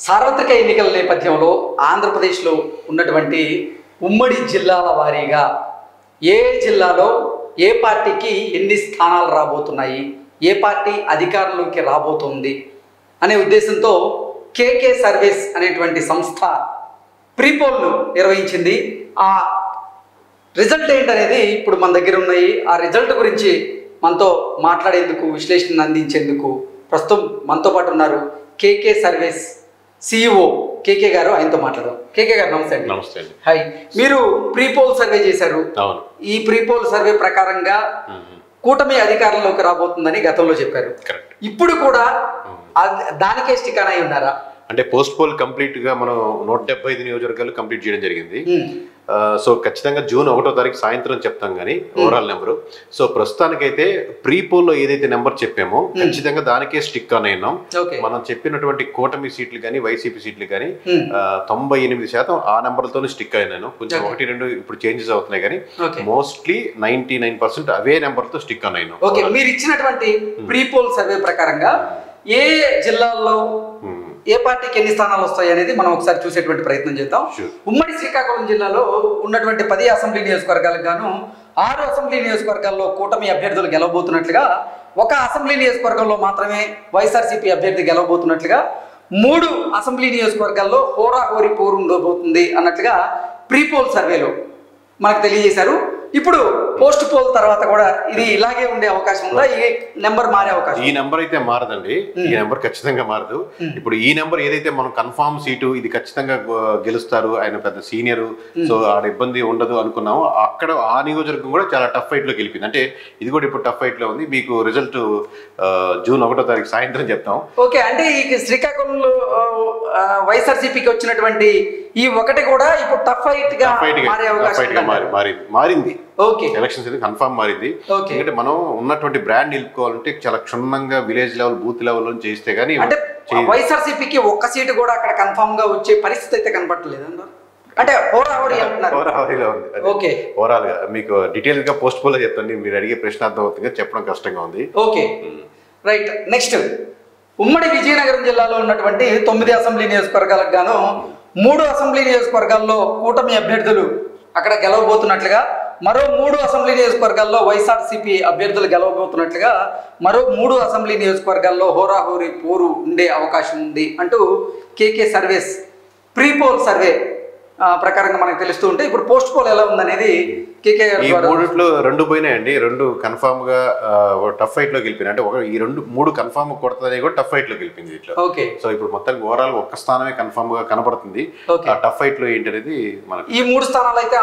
సార్వత్రిక ఎన్నికల నేపథ్యంలో ఆంధ్రప్రదేశ్లో ఉన్నటువంటి ఉమ్మడి జిల్లాల వారీగా ఏ జిల్లాలో ఏ పార్టీకి ఎన్ని స్థానాలు రాబోతున్నాయి, ఏ పార్టీ అధికారంలోకి రాబోతుంది అనే ఉద్దేశంతో కేకే సర్వీస్ అనేటువంటి సంస్థ ప్రీపోల్ను నిర్వహించింది. ఆ రిజల్ట్ ఏంటనేది ఇప్పుడు మన దగ్గర ఉన్నాయి. ఆ రిజల్ట్ గురించి మనతో మాట్లాడేందుకు, విశ్లేషణ అందించేందుకు ప్రస్తుతం మనతో పాటు ఉన్నారు కేకే సర్వీస్ CEO కేకే గారు. ఆయనతో మాట్లాడదాం. కేకే గారు నమస్తే అండి. నమస్తే అండి. హాయ్. మీరు ప్రీపోల్ సర్వే చేశారు. అవును. ఈ ప్రీపోల్ సర్వే ప్రకారంగా కూటమి అధికారంలోకి రాబోతుందని గతంలో చెప్పారు. కరెక్ట్. ఇప్పుడు కూడా దానికే స్టిక్ అయి ఉన్నారా? అంటే పోస్ట్ పోల్ కంప్లీట్ గా మనం 175 నియోజకవర్గాలు కంప్లీట్ చేయడం జరిగింది. సో ఖచ్చితంగా జూన్ 1వ తారీఖు సాయంత్రం చెప్తాం కానీ ఓవరాల్ నెంబరు. సో ప్రస్తుతానికైతే ప్రీ పోల్ లో ఏదైతే నెంబర్ చెప్పామో ఖచ్చితంగా దానికే స్టిక్ అని ఉన్నాం. మనం చెప్పినటువంటి కూటమి సీట్లు కానీ వైసీపీ సీట్లు కానీ 98% ఆ నెంబర్లతోనే స్టిక్ అయినాను. కొంచెం 1-2 ఇప్పుడు చేంజెస్ అవుతున్నాయి కానీ మోస్ట్లీ 99% అవే నెంబర్ తో స్టిక్ అయినాను. ఓకే. మీరు ఇచ్చినటువంటి ప్రీ పోల్ సర్వే ప్రకారంగా ఏ జిల్లాల్లో ఏ పార్టీకి ఎన్ని స్థానాలు వస్తాయి అనేది మనం ఒకసారి చూసేటువంటి ప్రయత్నం చేద్దాం. ఉమ్మడి శ్రీకాకుళం జిల్లాలో ఉన్నటువంటి 10 అసెంబ్లీ నియోజకవర్గాలకు గాను 6 అసెంబ్లీ నియోజకవర్గాల్లో కూటమి అభ్యర్థులు గెలవబోతున్నట్లుగా, 1 అసెంబ్లీ నియోజకవర్గంలో మాత్రమే వైఎస్ఆర్సీపీ అభ్యర్థి గెలవబోతున్నట్లుగా, 3 అసెంబ్లీ నియోజకవర్గాల్లో హోరాహోరీ పోరు ఉండబోతుంది అన్నట్లుగా ప్రీపోల్ సర్వేలో మనకు తెలియజేశారు. ఇప్పుడు పోస్ట్ పోల్ తర్వాత కూడా ఇది ఇలాగే ఉండే అవకాశం ఉందా? ఈ నెంబర్ మారే అవకాశం? ఈ నెంబర్ అయితే మారదండి. ఈ నెంబర్ ఖచ్చితంగా మారదు. ఇప్పుడు ఈ నెంబర్ ఏదైతే మనం కన్ఫామ్ సీటు ఇది ఖచ్చితంగా గెలుస్తారు, ఆయన పెద్ద సీనియర్, సో ఆడ ఇబ్బంది ఉండదు అనుకున్నాము. అక్కడ ఆ నియోజకవర్గం కూడా చాలా టఫ్ ఫైట్ లో గెలిపింది. అంటే ఇది కూడా ఇప్పుడు టఫ్ ఫైట్ లో ఉంది. మీకు రిజల్ట్ జూన్ 1వ తారీఖు సాయంత్రం చెప్తాం. ఓకే. అంటే ఈ శ్రీకాకుళంలో వైఎస్ఆర్సీపీకి వచ్చినటువంటి ఈ ఒకటి కూడా ఇప్పుడు టఫ్ ఫైట్ గా మారే అవకాశం మారింది. ఓకే. ఎలక్షన్స్ అనేది కన్ఫర్మ్ మారింది. ఎందుకంటే మనం ఉన్నటువంటి బ్రాండ్ నిలుపుకోవాలంటే చాలా క్షుణ్ణంగా విలేజ్ లెవెల్, బూత్ లెవెల్ నుంచి చేస్తే గానీ, అంటే వైఎస్ఆర్సీపీకి ఒక్క సీటు కూడా అక్కడ కన్ఫర్మ్ గా వచ్చే పరిస్థితి అయితే కనపడలేదు. అంటే హోరాహోరీలో ఉంది. ఓకే. ఓవరాల్ గా మీకు డీటెయిల్ గా పోస్ట్ పోల్ చెప్పండి. మీరు అడిగే ప్రశ్న అర్థమవుతుంది, చెప్పడం కష్టంగా ఉంది. Okay, right. నెక్స్ట్, ఉమ్మడి విజయనగరం జిల్లాలో ఉన్నటువంటి 9 అసెంబ్లీ నియోజకవర్గాలకు గాను 3 అసెంబ్లీ నియోజకవర్గాల్లో కూటమి అభ్యర్థులు అక్కడ గెలవబోతున్నట్లుగా, మరో 3 అసెంబ్లీ నియోజకవర్గాల్లో వైఎస్ఆర్సీపీ అభ్యర్థులు గెలవబోతున్నట్లుగా, మరో 3 అసెంబ్లీ నియోజకవర్గాల్లో హోరాహోరీ పోరు ఉండే అవకాశం ఉంది అంటూ కేకే సర్వీస్ ప్రీపోల్ సర్వే ప్రకారంగా మనకు తెలుస్తూ ఉంటే, ఇప్పుడు పోస్ట్ పోల్ ఎలా ఉందనేది కేకే ఈ మూడిట్లో 2 పోయినాయండి. 2 కన్ఫామ్ గా టఫ్ ఫైట్ లో గెలిపినాయి. అంటే ఈ 3 కన్ఫామ్ కొడుతుంది కూడా టఫ్ ఫైట్ లో గెలిపింది ఇట్లా. ఓకే. సో ఇప్పుడు మొత్తం ఓవరాల్ ఒక్క స్థానమే కన్ఫామ్ గా కనపడుతుంది. ఆ టఫ్ ఫైట్ లో ఏంటి అనేది మనకి ఈ 3 స్థానాలు అయితే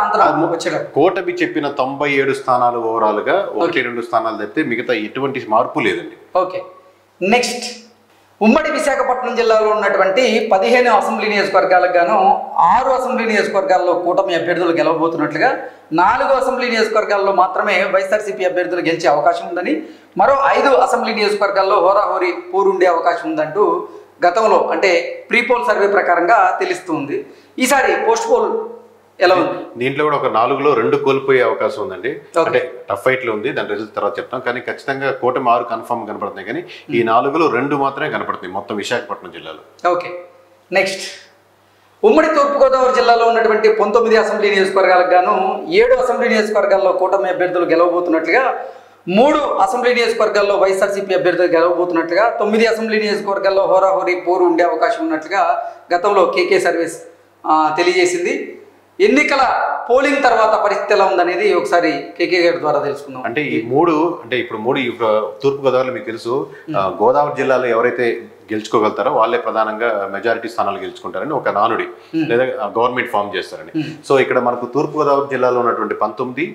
కూటమి చెప్పిన 97 స్థానాలు ఓవరాల్ గా 1-2 స్థానాలు తప్పితే మిగతా ఎటువంటి మార్పు లేదండి. ఓకే. నెక్స్ట్, ఉమ్మడి విశాఖపట్నం జిల్లాలో ఉన్నటువంటి 15 అసెంబ్లీ నియోజకవర్గాలకు గాను 6 అసెంబ్లీ నియోజకవర్గాల్లో కూటమి అభ్యర్థులు గెలవబోతున్నట్లుగా, 4 అసెంబ్లీ నియోజకవర్గాల్లో మాత్రమే వైఎస్ఆర్సీపీ అభ్యర్థులు గెలిచే అవకాశం ఉందని, మరో 5 అసెంబ్లీ నియోజకవర్గాల్లో హోరాహోరీ పోరుండే అవకాశం ఉందంటూ గతంలో అంటే ప్రీపోల్ సర్వే ప్రకారంగా తెలుస్తుంది. ఈసారి పోస్ట్ పోల్ ఎలా ఉంది? దీంట్లో కూడా ఒక 4లో 2 కోల్పోయే అవకాశం ఉందండి. అంటే టఫ్ ఫైట్ లో ఉంది, దాని రిజల్ట్ తర్వాత చెప్తాం. కానీ ఖచ్చితంగా కూటమి 6 కన్ఫర్మ్ కనపడుతున్నాయి, కానీ ఈ 4లో 2 మాత్రమే కనపడుతున్నాయి మొత్తం విశాఖపట్నం జిల్లాలో. ఓకే. నెక్స్ట్, ఉమ్మడి తూర్పుగోదావరి జిల్లాలో ఉన్నటువంటి 19 అసెంబ్లీ నియోజకవర్గాలకు గాను 7 అసెంబ్లీ నియోజకవర్గాల్లో కూటమి అభ్యర్థులు గెలవబోతున్నట్లుగా, 3 అసెంబ్లీ నియోజకవర్గాల్లో వైఎస్ఆర్సీపీ అభ్యర్థులు గెలవబోతున్నట్లుగా, 9 అసెంబ్లీ నియోజకవర్గాల్లో హోరాహోరీ పోరు ఉండే అవకాశం ఉన్నట్లుగా గతంలో కేకే సర్వీస్ తెలియజేసింది. ఎన్నికల పోలింగ్ తర్వాత పరిస్థితి ఎలా ఉందనేది ఒకసారి కేకే గారి ద్వారా తెలుసుకుందాం. అంటే ఈ 3 అంటే ఇప్పుడు తూర్పుగోదావరిలో మీకు తెలుసు, గోదావరి జిల్లాలో ఎవరైతే గెలుచుకోగలుగుతారో వాళ్ళే ప్రధానంగా మెజారిటీ స్థానాలు గెలుచుకుంటారని ఒక నానుడి, లేదా గవర్నమెంట్ ఫామ్ చేస్తారని. సో ఇక్కడ మనకు తూర్పుగోదావరి జిల్లాలో ఉన్నటువంటి 19,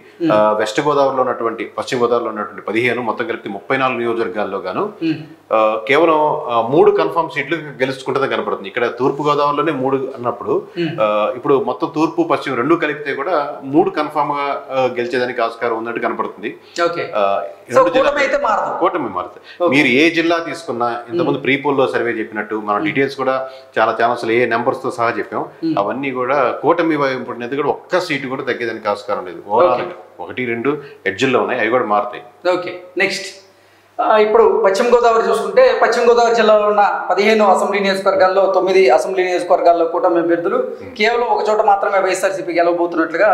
వెస్ట్ గోదావరిలో ఉన్నటువంటి, పశ్చిమ గోదావరిలో ఉన్నటువంటి 15, మొత్తం కలిపి 34 నియోజకవర్గాల్లో గాను కేవలం 3 కన్ఫర్మ్ సీట్లు గెలుచుకుంటుందని కనపడుతుంది. ఇక్కడ తూర్పుగోదావరిలోనే 3 అన్నప్పుడు ఇప్పుడు మొత్తం తూర్పు పశ్చిమ 2 కలిపితే కూడా 3 కన్ఫర్మ్ గా గెలిచేదానికి ఆస్కారం ఉన్నట్టు కనపడుతుంది. కూటమి మారుతుంది. మీరు ఏ జిల్లా తీసుకున్నా, ఇంతకుముందు ప్రీపోల్ లో సర్వే చెప్పినట్టు మన డీటెయిల్స్ కూడా చాలా ఛానల్స్ ఏ నెంబర్స్ తో సహా చెప్పాం, అవన్నీ కూడా కూటమి వైపు కూడా ఒక్క సీటు కూడా తగ్గేదానికి ఆస్కారం లేదు. ఓవరాల్ 1-2 ఎడ్జిల్లో ఉన్నాయి, అవి కూడా మారుతాయి. ఓకే. నెక్స్ట్, ఇప్పుడు పశ్చిమ గోదావరి చూసుకుంటే పశ్చిమ గోదావరి జిల్లాలో ఉన్న 15 అసెంబ్లీ నియోజకవర్గాల్లో 9 అసెంబ్లీ నియోజకవర్గాల్లో కూటమి అభ్యర్థులు కేవలం ఒక చోట మాత్రమే వైఎస్ఆర్సీపీ గెలవబోతున్నట్లుగా,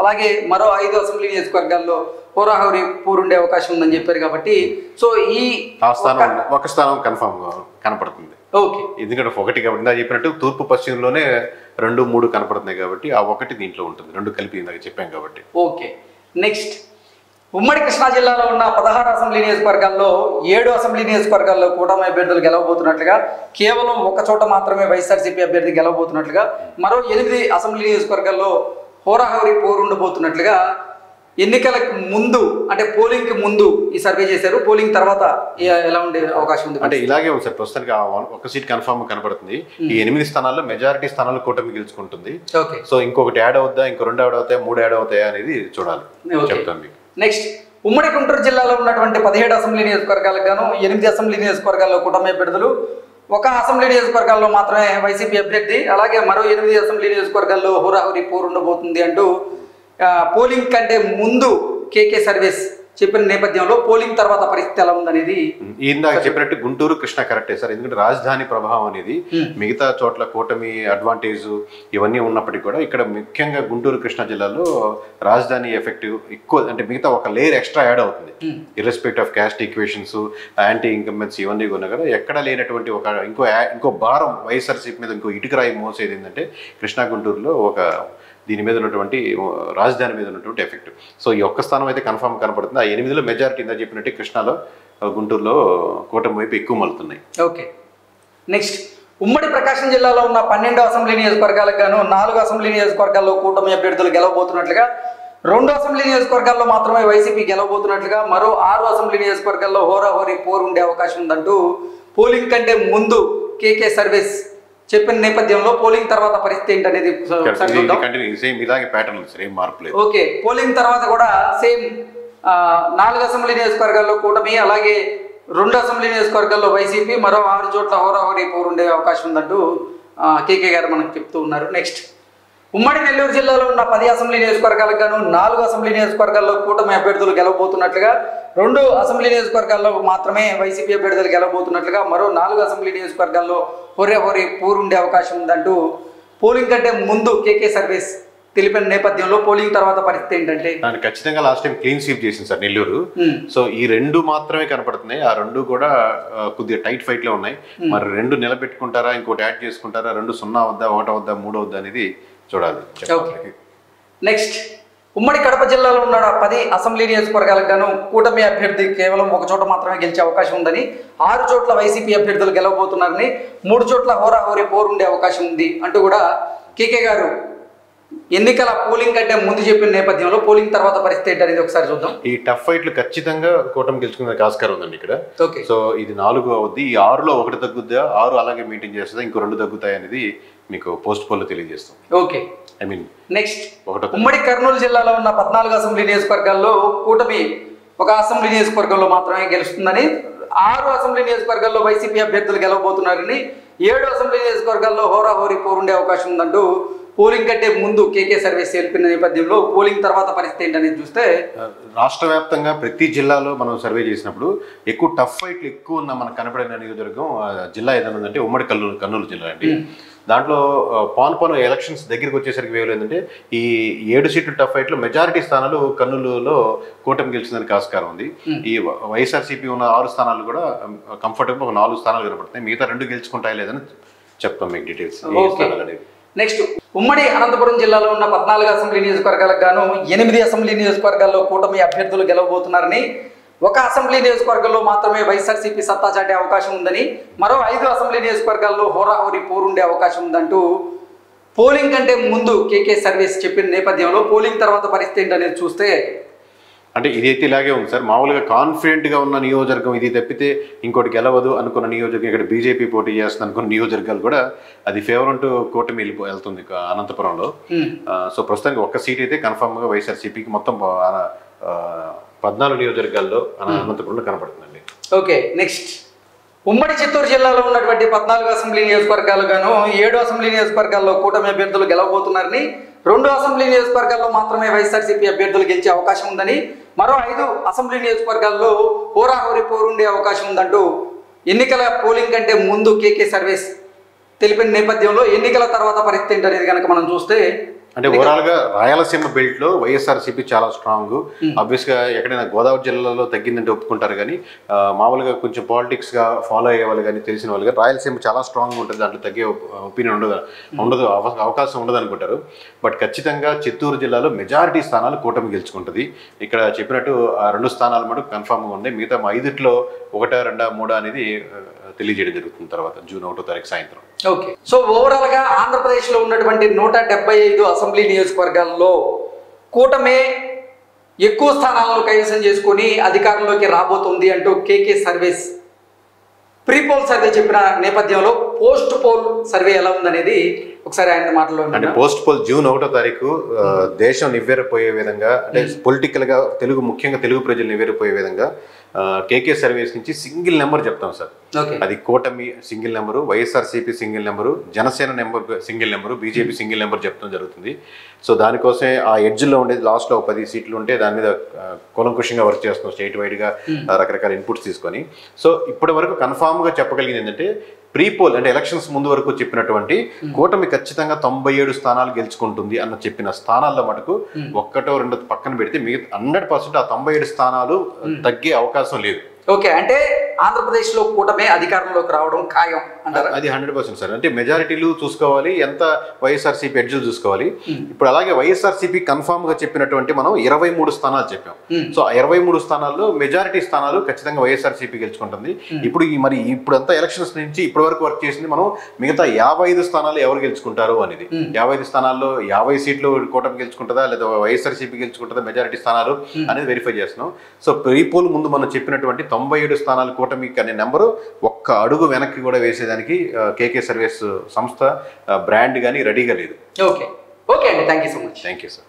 అలాగే మరో 5 అసెంబ్లీ నియోజకవర్గాల్లో హోరాహోరీ పోరుండే అవకాశం ఉందని చెప్పారు. కాబట్టి సో ఈ ఒక స్థానం కన్ఫర్మ్ కనపడుతుంది. ఓకే, ఎందుకంటే ఒకటి కాబట్టి ఇందాక చెప్పినట్టు తూర్పు పశ్చిమలోనే 2, 3 కనపడుతున్నాయి కాబట్టి ఆ ఒకటి దీంట్లో ఉంటుంది, 2 కలిపి ఇందాక చెప్పాం కాబట్టి. ఓకే, నెక్స్ట్ ఉమ్మడి కృష్ణా జిల్లాలో ఉన్న 16 అసెంబ్లీ నియోజకవర్గాల్లో 7 అసెంబ్లీ నియోజకవర్గాల్లో కూటమి అభ్యర్థులు గెలవబోతున్నట్లుగా, కేవలం ఒక చోట మాత్రమే వైఎస్ఆర్సీపీ అభ్యర్థి గెలవబోతున్నట్లుగా, మరో 8 అసెంబ్లీ నియోజకవర్గాల్లో హోరాహోరీ పోరుండబోతున్నట్లుగా ఎన్నికలకు ముందు అంటే పోలింగ్కి ముందు ఈ సర్వే చేశారు. పోలింగ్ తర్వాత ఎలా ఉండే అవకాశం ఉంది అంటే ఇలాగే ఉంది సార్. ప్రస్తుతానికి ఒక సీట్ కన్ఫర్మ్ కనపడుతుంది. ఈ 8 స్థానాల్లో మెజారిటీ స్థానాలు కూటమి గెలుచుకుంటుంది. సో ఇంకొకటి యాడ్ అవుద్దా, ఇంకో 2 యాడ్ అవుతాయా, 3 యాడ్ అవుతాయా అనేది చూడాలి. చెప్తాను మీకు. నెక్స్ట్ ఉమ్మడి గుంటూరు జిల్లాలో ఉన్నటువంటి 17 అసెంబ్లీ నియోజకవర్గాలకు గాను 8 అసెంబ్లీ నియోజకవర్గాల్లో కూటమి అభ్యర్థులు, ఒక అసెంబ్లీ నియోజకవర్గాల్లో మాత్రమే వైసీపీ అభ్యర్థి, అలాగే మరో 8 అసెంబ్లీ నియోజకవర్గాల్లో హోరాహోరీ పోరుండబోతుంది అంటూ పోలింగ్ కంటే ముందు కేకే సర్వీస్ చెప్పిన నేపథ్యంలో పోలింగ్ తర్వాత పరిస్థితి ఎలా ఉందనేది ఇందాక చెప్పినట్టు గుంటూరు కృష్ణ కరెక్టే సార్. ఎందుకంటే రాజధాని ప్రభావం అనేది మిగతా చోట్ల కూటమి అడ్వాంటేజ్ ఇవన్నీ ఉన్నప్పటికీ కూడా ఇక్కడ ముఖ్యంగా గుంటూరు కృష్ణా జిల్లాలో రాజధాని ఎఫెక్టివ్ ఎక్కువ, అంటే మిగతా ఒక లేయర్ ఎక్స్ట్రా యాడ్ అవుతుంది. Irrespective of caste equations, anti incumbence ఇవన్నీ ఉన్నా కదా ఎక్కడ లేనటువంటి ఒక ఇంకో భారం వైఎస్ఆర్సీపీ మీద ఇంకో ఇటుకరాయి మోసేది ఏంటంటే కృష్ణా గుంటూరులో ఒక దీని మీద ఉన్నటువంటి రాజధాని మీద ఉన్నటువంటి ఎఫెక్ట్. సో ఈ ఒక్క స్థానం అయితే కన్ఫర్మ్ కనపడుతుంది. ఆ 8లో మెజారిటీ ఇందా చెప్పినట్టు కృష్ణాలో, గుంటూరులో కూటమి వైపు ఎక్కువ మలుతున్నాయి. ఓకే, నెక్స్ట్ ఉమ్మడి ప్రకాశం జిల్లాలో ఉన్న 12 అసెంబ్లీ నియోజకవర్గాలకు గాను 4 అసెంబ్లీ నియోజకవర్గాల్లో కూటమి అభ్యర్థులు గెలవబోతున్నట్లుగా, 2 అసెంబ్లీ నియోజకవర్గాల్లో మాత్రమే వైసీపీ గెలవబోతున్నట్లుగా, మరో 6 అసెంబ్లీ నియోజకవర్గాల్లో హోరాహోరీ పోరు ఉండే అవకాశం ఉందంటూ పోలింగ్ కంటే ముందు కేకే సర్వీస్ చెప్పిన నేపథ్యంలో పోలింగ్ తర్వాత పరిస్థితి ఏంటనేది ఓకే, పోలింగ్ తర్వాత కూడా సేమ్ 4 అసెంబ్లీ నియోజకవర్గాల్లో కూటమి, అలాగే 2 అసెంబ్లీ నియోజకవర్గాల్లో వైసీపీ, మరో 6 చోట్ల హోరాహోరీ పోరుండే అవకాశం ఉందంటూ కేకే గారు మనకు చెప్తూ ఉన్నారు. నెక్స్ట్ ఉమ్మడి నెల్లూరు జిల్లాలో ఉన్న 10 అసెంబ్లీ నియోజకవర్గాలకు గాను 4 అసెంబ్లీ నియోజకవర్గాల్లో కూటమి అభ్యర్థులు గెలవబోతున్నట్లుగా, 2 అసెంబ్లీ నియోజకవర్గాల్లో మాత్రమే వైసీపీ అభ్యర్థులు గెలవబోతున్నట్లుగా, మరో 4 అసెంబ్లీ నియోజకవర్గాల్లో హోరాహోరీ పోరుండే అవకాశం ఉందంటూ పోలింగ్ కంటే ముందు కేకే సర్వీస్ తెలిపిన నేపథ్యంలో పోలింగ్ తర్వాత పరిస్థితి ఏంటంటే ఖచ్చితంగా లాస్ట్ టైం క్లీన్ స్వీప్ చేసింది సార్ నెల్లూరు. సో ఈ 2 మాత్రమే కనపడుతున్నాయి. ఆ 2 కూడా కొద్దిగా టైట్ ఫైట్ లో ఉన్నాయి. మరి 2 నిలబెట్టుకుంటారా, ఇంకోటి యాడ్ చేసుకుంటారా, 2 0 వద్దా, 1 వద్దా, 3 వద్దా అనేది చూడాలి. నెక్స్ట్ ఉమ్మడి కడప జిల్లాలో ఉన్న 10 అసెంబ్లీ నియోజకవర్గాలకు గాను కూటమి అభ్యర్థి కేవలం ఒక చోట మాత్రమే గెలిచే అవకాశం ఉందని, 6 చోట్ల వైసీపీ అభ్యర్థులు గెలవబోతున్నారని, 3 చోట్ల హోరాహోరీ పోరుండే అవకాశం ఉంది అంటూ కూడా కేకే గారు ఎన్నికల పోలింగ్ కంటే ముందు చెప్పిన నేపథ్యంలో పోలింగ్ తర్వాత పరిస్థితి ఏంటనేది ఒకసారి చూద్దాం. ఈ టఫ్ ఫైట్లు ఖచ్చితంగా కూటమి గెలుచుకునే ఆస్కారం ఉందండి ఇక్కడ. ఓకే, సో ఇది 4 అవుద్ది. ఈ 6లో 1 తగ్గుద్దా, 6 అలాగే మెయింటైన్ చేస్తుందా, ఇంకో 2 తగ్గుతాయి అనేది మీకు పోస్ట్ పోల్ లో తెలియజేస్తాం. ఓకే, ఐ మీన్ నెక్స్ట్ ఉమ్మడి కర్నూలు జిల్లాలో ఉన్న 14 అసెంబ్లీ నియోజకవర్గాల్లో కూటమి ఒక అసెంబ్లీ నియోజకవర్గంలో మాత్రమే గెలుస్తుందని, 6 అసెంబ్లీ నియోజకవర్గాల్లో వైసీపీ అభ్యర్థులు గెలవబోతున్నారని, 7 అసెంబ్లీ నియోజకవర్గాల్లో హోరాహోరీ పోరుండే అవకాశం ఉందంటూ పోలింగ్ కంటే ముందు కేకే సర్వీస్ తెలిపిన నేపథ్యంలో పోలింగ్ తర్వాత పరిస్థితి ఏంటనేది చూస్తే రాష్ట్ర వ్యాప్తంగా ప్రతి జిల్లాలో మనం సర్వే చేసినప్పుడు ఎక్కువ టఫ్ ఫైట్లు ఎక్కువ ఉన్న మనకు కనపడిన నియోజకవర్గం జిల్లా ఏదైనా ఉందంటే ఉమ్మడి కర్నూలు జిల్లా అండి. దాంట్లో పోను ఎలక్షన్స్ దగ్గరికి వచ్చేసరికి వేయలేదంటే ఈ 7 సీట్లు టఫ్ ఫైట్లో మెజారిటీ స్థానాలు కర్నూలులో కూటమి గెలిచిందానికి ఆస్కారం ఉంది. ఈ వైఎస్ఆర్సీపీ ఉన్న 6 స్థానాలు కూడా కంఫర్టబుల్ ఒక 4 స్థానాలు కనపడుతున్నాయి. మిగతా 2 గెలుచుకుంటాయి లేదని చెప్తాం మీకు డీటెయిల్స్. నెక్స్ట్ ఉమ్మడి అనంతపురం జిల్లాలో ఉన్న 14 అసెంబ్లీ నియోజకవర్గాలకు గాను 8 అసెంబ్లీ నియోజకవర్గాల్లో కూటమి అభ్యర్థులు గెలవబోతున్నారని, 1 అసెంబ్లీ నియోజకవర్గంలో మాత్రమే వైఎస్ఆర్సీపీ సత్తా చాటే అవకాశం ఉందని, మరో 5 అసెంబ్లీ నియోజకవర్గాల్లో హోరాహోరీ పోరుండే అవకాశం ఉందంటూ పోలింగ్ కంటే ముందు కేకే సర్వీస్ చెప్పిన నేపథ్యంలో పోలింగ్ తర్వాత పరిస్థితి ఏంటనేది చూస్తే అంటే ఇది అయితే ఇలాగే ఉంది సార్. మామూలుగా కాన్ఫిడెంట్గా ఉన్న నియోజకవర్గం ఇది తప్పితే ఇంకోటి గెలవదు అనుకున్న నియోజకవర్గం, ఇక్కడ బీజేపీ పోటీ చేస్తుంది అనుకున్న నియోజకవర్గాలు కూడా అది ఫేవర్ అంటూ కూటమి వెళ్తుంది అనంతపురంలో. సో ప్రస్తుతానికి 1 సీట్ అయితే కన్ఫర్మ్గా వైఎస్ఆర్సీపీకి మొత్తం 14 నియోజకవర్గాల్లో అనంతపురంలో కనపడుతుందండి. ఓకే, నెక్స్ట్ ఉమ్మడి చిత్తూరు జిల్లాలో ఉన్నటువంటి 14 అసెంబ్లీ నియోజకవర్గాలు గాను 7 అసెంబ్లీ నియోజకవర్గాల్లో కూటమి అభ్యర్థులు గెలవబోతున్నారని, 2 అసెంబ్లీ నియోజకవర్గాల్లో మాత్రమే వైఎస్ఆర్సీపీ అభ్యర్థులు గెలిచే అవకాశం ఉందని, మరో 5 అసెంబ్లీ నియోజకవర్గాల్లో హోరాహోరీ పోరుండే అవకాశం ఉందంటూ ఎన్నికల పోలింగ్ కంటే ముందు కేకే సర్వేస్ తెలిపిన నేపథ్యంలో ఎన్నికల తర్వాత పరిస్థితి ఏంటనేది కనుక మనం చూస్తే, అంటే ఓవరాల్ గా రాయలసీమ బెల్ట్ లో వైఎస్ఆర్సీపీ చాలా స్ట్రాంగ్. ఆబ్వియస్ గా ఎక్కడైనా గోదావరి జిల్లాలో తగ్గిందంటే ఒప్పుకుంటారు, కానీ మామూలుగా కొంచెం పాలిటిక్స్ గా ఫాలో అయ్యే వాళ్ళు కానీ తెలిసిన వాళ్ళు కానీ రాయలసీమ చాలా స్ట్రాంగ్ ఉంటుంది, దాంట్లో తగ్గే ఒపీనియన్ ఉండదు అవకాశం ఉండదు అనుకుంటారు. బట్ ఖచ్చితంగా చిత్తూరు జిల్లాలో మెజారిటీ స్థానాలు కూటమి గెలుచుకుంటుంది. ఇక్కడ చెప్పినట్టు ఆ 2 స్థానాలు మటుకు కన్ఫామ్గా ఉన్నాయి. మిగతా 5లో 1, 2, 3 అనేది తెలియజేయడం జరుగుతుంది తర్వాత జూన్ 1వ తారీఖు సాయంత్రం. ఓకే, సో ఓవరాల్ గా ఆంధ్రప్రదేశ్ లో ఉన్నటువంటి 175 అసెంబ్లీ నియోజకవర్గాల్లో కూటమే ఎక్కువ స్థానాలను కైవసం చేసుకొని అధికారంలోకి రాబోతుంది అంటూ కేకే సర్వేస్ ప్రీపోల్ సర్వే చెప్పిన నేపథ్యంలో పోస్ట్ పోల్ సర్వే ఎలా ఉందనేది ఒకసారి ఆయన మాటలో. అంటే పోస్ట్ పోల్ జూన్ 1వ తారీఖు దేశం నివ్వెరపోయే విధంగా, అంటే పొలిటికల్ గా ముఖ్యంగా తెలుగు ప్రజలు నివ్వెరపోయే విధంగా కేకే సర్వేస్ నుంచి సింగిల్ నెంబర్ చెప్తాం సార్. అది కూటమి single number, YSRCP single number, Janasena number single number, BJP single number చెప్తాం జరుగుతుంది. సో దానికోసమే ఆ ఎడ్జ్లో ఉండేది లాస్ట్లో 10 సీట్లు ఉంటే దాని మీద కూలంకుషంగా వర్క్ చేస్తున్నాం స్టేట్ వైడ్గా రకరకాల ఇన్పుట్స్ తీసుకొని. సో ఇప్పటి వరకు కన్ఫామ్గా చెప్పగలిగింది ఏంటంటే ప్రీపోల్ అంటే ఎలక్షన్స్ ముందు వరకు చెప్పినటువంటి కూటమి ఖచ్చితంగా 97 స్థానాలు గెలుచుకుంటుంది అన్న చెప్పిన స్థానాల్లో మటుకు 1, 2 పక్కన పెడితే మిగతా 100% ఆ 97 స్థానాలు తగ్గే అవకాశం లేదు. ఓకే, అంటే ఆంధ్రప్రదేశ్ లో కూటమే అధికారంలోకి రావడం ఖాయం అంటారు. అది 100% సార్. అంటే మెజారిటీలు చూసుకోవాలి, ఎంత వైఎస్ఆర్సీపీ ఎడ్జులు చూసుకోవాలి. ఇప్పుడు అలాగే వైఎస్ఆర్సీపీ కన్ఫామ్ గా చెప్పినటువంటి మనం 23 స్థానాలు చెప్పాం. సో ఆ 23 స్థానాల్లో మెజారిటీ స్థానాలు ఖచ్చితంగా వైఎస్ఆర్సీపీ గెలుచుకుంటుంది. ఇప్పుడు అంతా ఎలక్షన్స్ నుంచి ఇప్పటి వరకు వర్క్ చేసింది మనం మిగతా 55 స్థానాలు ఎవరు గెలుచుకుంటారు అనేది. 55 స్థానాల్లో 50 సీట్లు కూటమి గెలుచుకుంటుందా లేదా వైఎస్ఆర్సీపీ గెలుచుకుంటుందా మెజారిటీ స్థానాలు అనేది వెరిఫై చేస్తున్నాం. సో ప్రీపోల్ ముందు మనం చెప్పినటువంటి 97 స్థానాలు కూటమికి అనే నెంబరు ఒక్క అడుగు వెనక్కి కూడా వేసేదానికి కేకే సర్వీస్ సంస్థ బ్రాండ్ కానీ రెడీగా లేదు. ఓకే ఓకే అండి, thank you so much. Thank you sir.